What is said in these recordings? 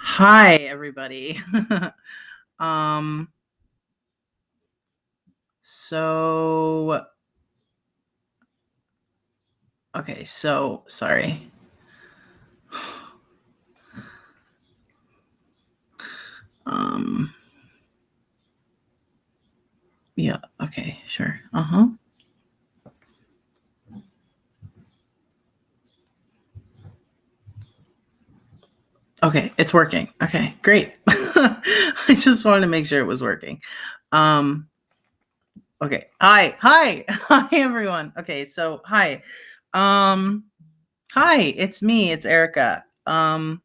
Hi, everybody. um, so, okay, so sorry. Um, yeah, okay, sure. Uh-huh. Okay, it's working. Okay, great. I just wanted to make sure it was working. Um, okay. Hi, hi, everyone. Okay, so hi. Um, Hi, it's me, it's Erica. Hi,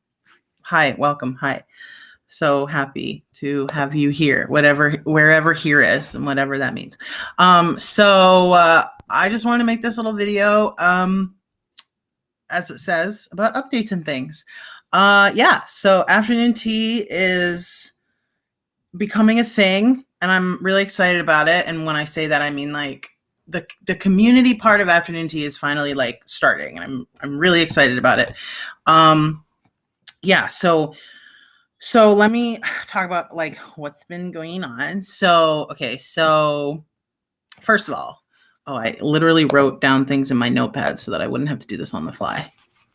welcome. Hi. So happy to have you here, wherever here is, and whatever that means. I just wanted to make this little video, as it says, about updates and things. Yeah, so afternoon tea is becoming a thing, and I'm really excited about it. And when I say that, I mean like the community part of afternoon tea is finally like starting, and I'm really excited about it. Yeah, so let me talk about like what's been going on. So first of all, I literally wrote down things in my notepad so that I wouldn't have to do this on the fly.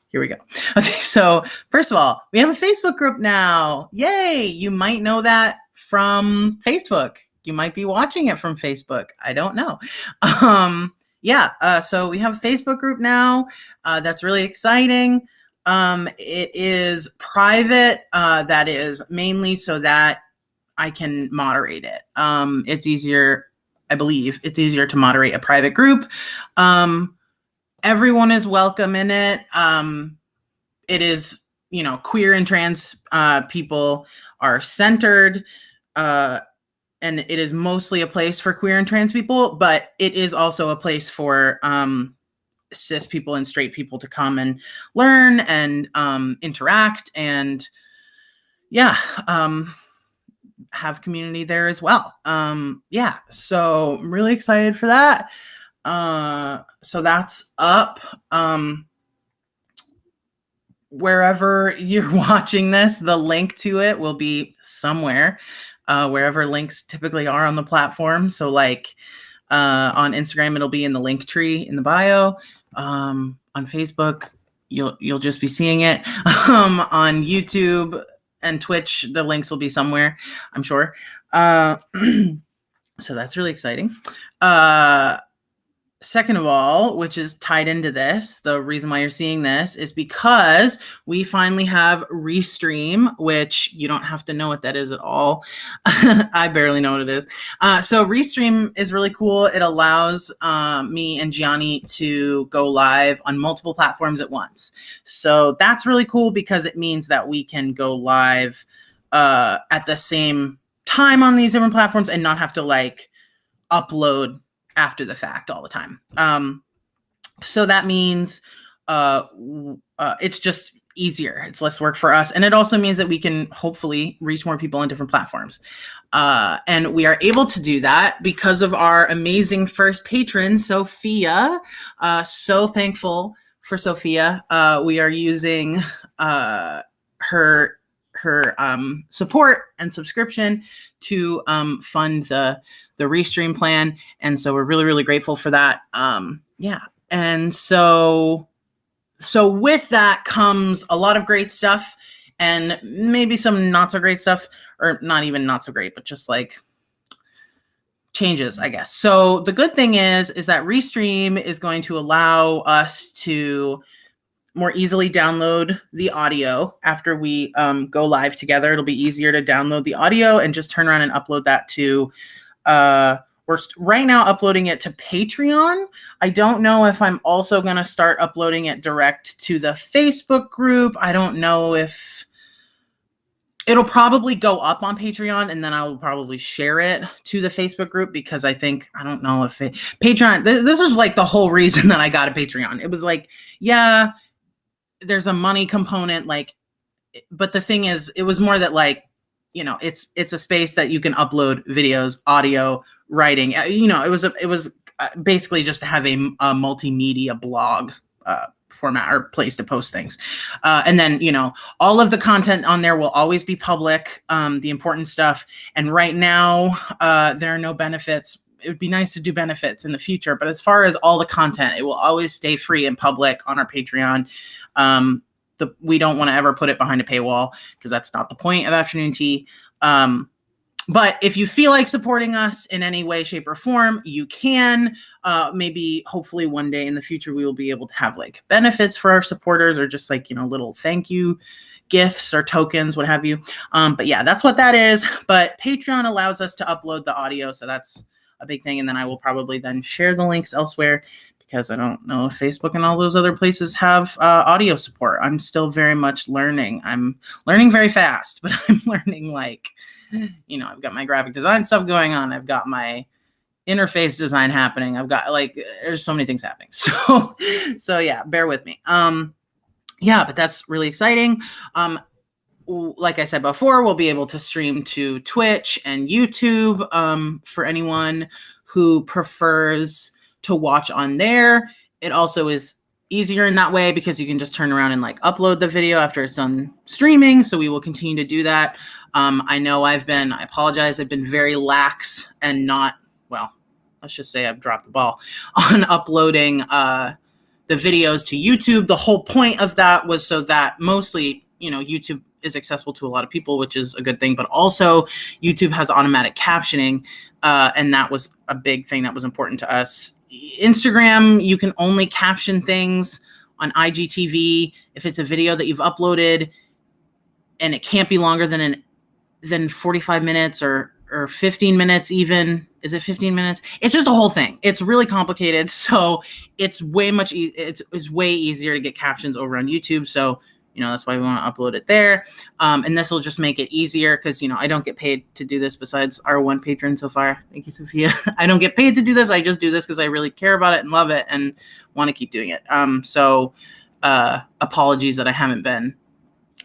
Here we go. Okay, so first of all, we have a Facebook group now. Yay! You might know that from Facebook. You might be watching it from Facebook. I don't know. So we have a Facebook group now. That's really exciting. It is private. That is mainly so that I can moderate it. It's easier, I believe, it's easier to moderate a private group. Everyone is welcome in it. It is, queer and trans people are centered. And it is mostly a place for queer and trans people, but it is also a place for cis people and straight people to come and learn and interact and have community there as well. So I'm really excited for that. So that's up. Wherever you're watching this, the link to it will be somewhere, wherever links typically are on the platform. So like on Instagram, it'll be in the link tree in the bio. On Facebook, you'll just be seeing it. On YouTube and Twitch, the links will be somewhere, I'm sure. So that's really exciting. Second of all, which is tied into this, the reason why you're seeing this is because we finally have Restream, which you don't have to know what that is at all. I barely know what it is. So Restream is really cool. It allows me and Gianni to go live on multiple platforms at once. So that's really cool because it means that we can go live at the same time on these different platforms and not have to like upload after the fact all the time. So that means it's just easier. It's less work for us. And it also means that we can hopefully reach more people on different platforms. And we are able to do that because of our amazing first patron, Sophia. So thankful for Sophia. We are using her support and subscription to fund the Restream plan, and so we're really, really grateful for that. And so with that comes a lot of great stuff, and maybe some not so great stuff, or not even not so great, but just like changes, I guess. So the good thing is that Restream is going to allow us to more easily download the audio after we go live together. It'll be easier to download the audio and just turn around and upload that to we're right now uploading it to Patreon. I don't know if I'm also going to start uploading it direct to the Facebook group. I don't know if it'll probably go up on Patreon, and then I will probably share it to the Facebook group because I don't know if Patreon, this is like the whole reason that I got a Patreon. It was like, yeah, there's a money component, like, but the thing is, it was more that like, it's a space that you can upload videos, audio, writing. It was basically just to have a multimedia blog format or place to post things. And then, all of the content on there will always be public, the important stuff. And right now, there are no benefits. It would be nice to do benefits in the future, but as far as all the content, it will always stay free and public on our Patreon. We don't want to ever put it behind a paywall because that's not the point of Afternoon Tea. But if you feel like supporting us in any way, shape, or form, you can. Maybe, hopefully, one day in the future, we will be able to have like benefits for our supporters, or just like, little thank you gifts or tokens, what have you. But yeah, that's what that is. But Patreon allows us to upload the audio, so that's a big thing. And then I will probably then share the links elsewhere, because I don't know if Facebook and all those other places have audio support. I'm still very much learning. I'm learning very fast, but I'm learning like, I've got my graphic design stuff going on. I've got my interface design happening. I've got there's so many things happening. So yeah, bear with me. Yeah, but that's really exciting. Like I said before, we'll be able to stream to Twitch and YouTube for anyone who prefers to watch on there. It also is easier in that way because you can just turn around and upload the video after it's done streaming. So we will continue to do that. I know I apologize. I've been very lax and let's just say I've dropped the ball on uploading the videos to YouTube. The whole point of that was so that mostly, YouTube is accessible to a lot of people, which is a good thing, but also YouTube has automatic captioning. And that was a big thing that was important to us. Instagram, you can only caption things on IGTV if it's a video that you've uploaded, and it can't be longer than 45 minutes or 15 minutes even. Is it 15 minutes? It's just a whole thing. It's really complicated. So it's way it's way easier to get captions over on YouTube. So, that's why we want to upload it there. And this will just make it easier because, I don't get paid to do this besides our one patron so far. Thank you, Sophia. I don't get paid to do this. I just do this because I really care about it and love it and want to keep doing it. So apologies that I haven't been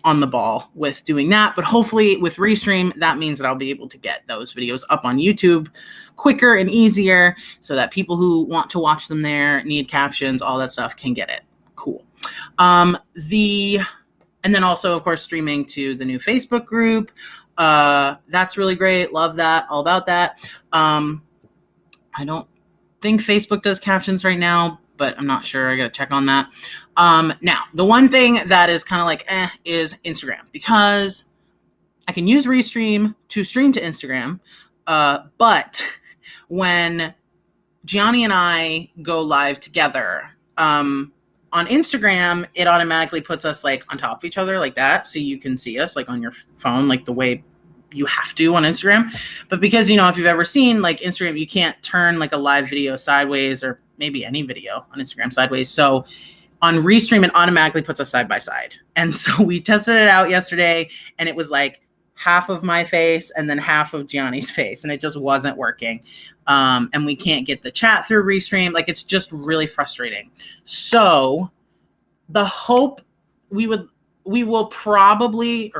on the ball with doing that. But hopefully with Restream, that means that I'll be able to get those videos up on YouTube quicker and easier so that people who want to watch them there, need captions, all that stuff, can get it. Cool. And then also, of course, streaming to the new Facebook group. That's really great. Love that. All about that. I don't think Facebook does captions right now, but I'm not sure. I got to check on that. Now, the one thing that is kind of is Instagram, because I can use Restream to stream to Instagram. But when Gianni and I go live together, on Instagram, it automatically puts us on top of each other like that. So you can see us on your phone, the way you have to on Instagram. But because, if you've ever seen Instagram, you can't turn a live video sideways, or maybe any video on Instagram sideways. So on Restream, it automatically puts us side by side. And so we tested it out yesterday, and it was half of my face and then half of Gianni's face, and it just wasn't working. And we can't get the chat through Restream. It's just really frustrating. So the hope I will probably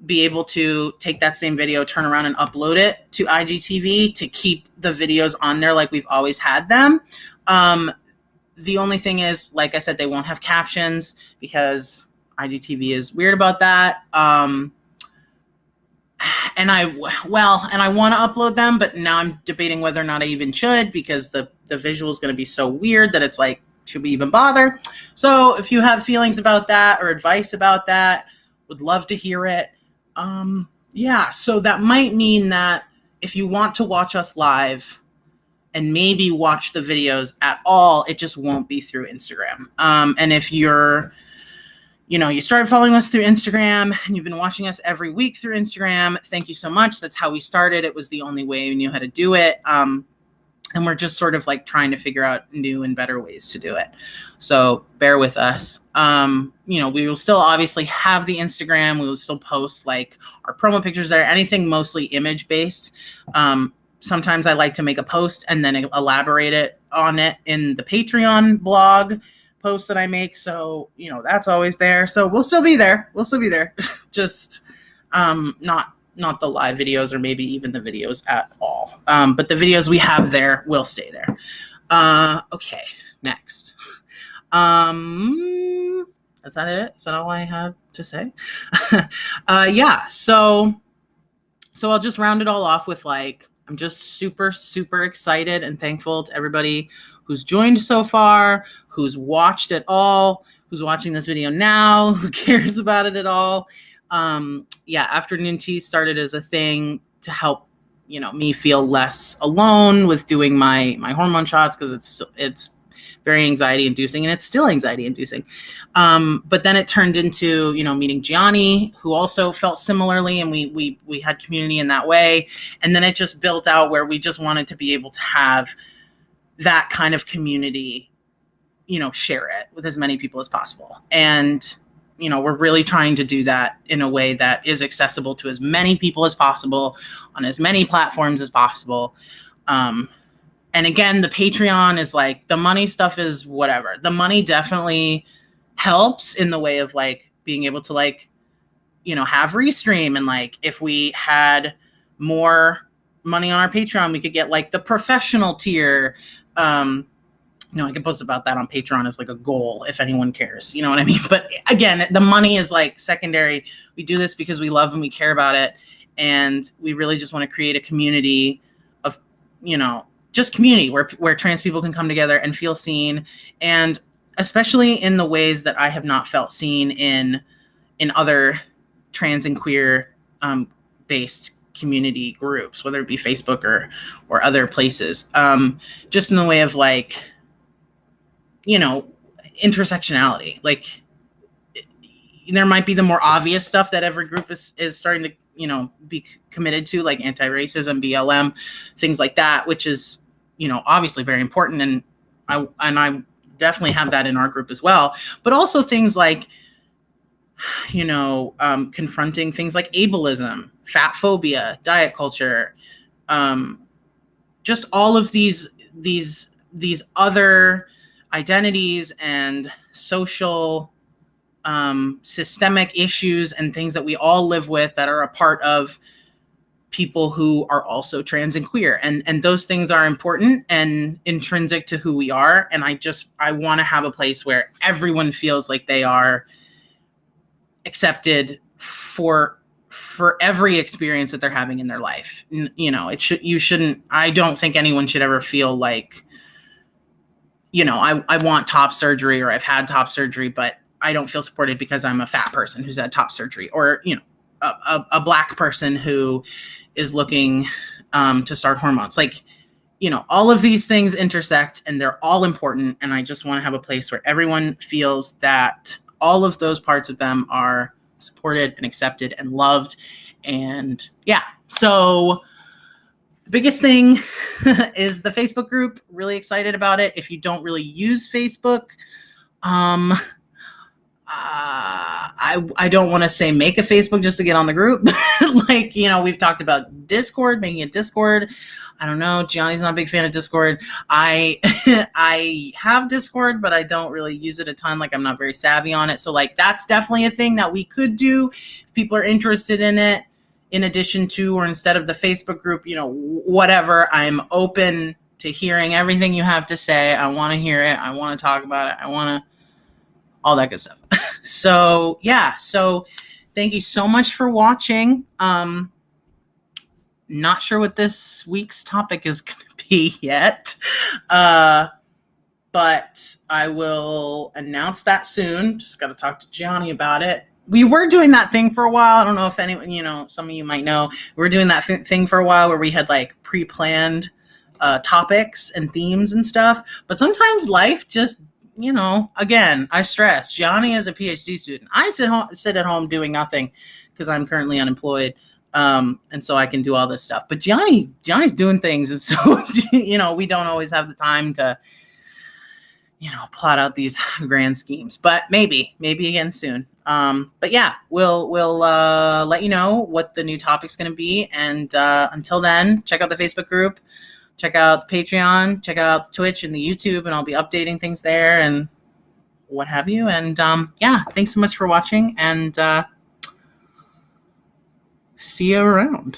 be able to take that same video, turn around and upload it to IGTV to keep the videos on there like we've always had them. The only thing is, like I said, they won't have captions because IGTV is weird about that. And I want to upload them, but now I'm debating whether or not I even should, because the visual is going to be so weird that it's should we even bother? So if you have feelings about that or advice about that, would love to hear it. Yeah, so that might mean that if you want to watch us live and maybe watch the videos at all, it just won't be through Instagram. And if you're you started following us through Instagram and you've been watching us every week through Instagram, thank you so much. That's how we started. It was the only way we knew how to do it. And we're just sort of trying to figure out new and better ways to do it. So bear with us. We will still obviously have the Instagram. We will still post our promo pictures there, anything mostly image based. Sometimes I like to make a post and then elaborate on it in the Patreon blog posts that I make. So, that's always there. So we'll still be there. Just not the live videos or maybe even the videos at all. But the videos we have there will stay there. Okay, next. Is that it? Is that all I have to say? Yeah. So I'll just round it all off with like, I'm just super, super excited and thankful to everybody who's joined so far, who's watched it all, who's watching this video now, who cares about it at all. Yeah, afternoon tea started as a thing to help, me feel less alone with doing my hormone shots, because it's very anxiety inducing, and it's still anxiety inducing. But then it turned into, meeting Gianni, who also felt similarly, and we had community in that way. And then it just built out where we just wanted to be able to have that kind of community, share it with as many people as possible. And, we're really trying to do that in a way that is accessible to as many people as possible on as many platforms as possible. And again, the Patreon is like, the money stuff is whatever. The money definitely helps in the way of like being able to like, have Restream. And like, if we had more money on our Patreon, we could get like the professional tier. I can post about that on Patreon as like a goal if anyone cares, you know what I mean? But again, the money is like secondary. We do this because we love and we care about it. And we really just want to create a community of, just community where trans people can come together and feel seen. And especially in the ways that I have not felt seen in other trans and queer based community groups, whether it be Facebook or other places. Just in the way of like, intersectionality. Like, there might be the more obvious stuff that every group is starting to, be committed to, like anti-racism, BLM, things like that, which is, obviously very important. And I definitely have that in our group as well. But also things like, confronting things like ableism, fat phobia, diet culture, just all of these other identities and social systemic issues and things that we all live with that are a part of people who are also trans and queer. And those things are important and intrinsic to who we are. And I want to have a place where everyone feels like they are accepted for every experience that they're having in their life. I don't think anyone should ever feel like, I want top surgery, or I've had top surgery, but I don't feel supported because I'm a fat person who's had top surgery, or, a Black person who is looking to start hormones. Like, all of these things intersect and they're all important. And I just want to have a place where everyone feels that all of those parts of them are supported and accepted and loved. And yeah, so the biggest thing is the Facebook group. Really excited about it. If you don't really use Facebook, I don't want to say make a Facebook just to get on the group. Like, we've talked about Discord, making a Discord. I don't know. Gianni's not a big fan of Discord. I have Discord, but I don't really use it a ton. Like, I'm not very savvy on it. So like, that's definitely a thing that we could do if people are interested in it, in addition to, or instead of the Facebook group, whatever. I'm open to hearing everything you have to say. I want to hear it. I want to talk about it. I want to, all that good stuff. So yeah. So thank you so much for watching. Not sure what this week's topic is going to be yet. But I will announce that soon. Just got to talk to Gianni about it. We were doing that thing for a while. I don't know if anyone, some of you might know, we were doing that thing for a while where we had like pre-planned topics and themes and stuff. But sometimes life just, again, I stress, Gianni is a PhD student. I sit at home doing nothing because I'm currently unemployed. And so I can do all this stuff. But Gianni's doing things. And so, we don't always have the time to, plot out these grand schemes. But maybe again soon. But yeah, we'll let you know what the new topic's going to be. And until then, check out the Facebook group, check out the Patreon, check out the Twitch and the YouTube, and I'll be updating things there and what have you. And yeah, thanks so much for watching, and see you around.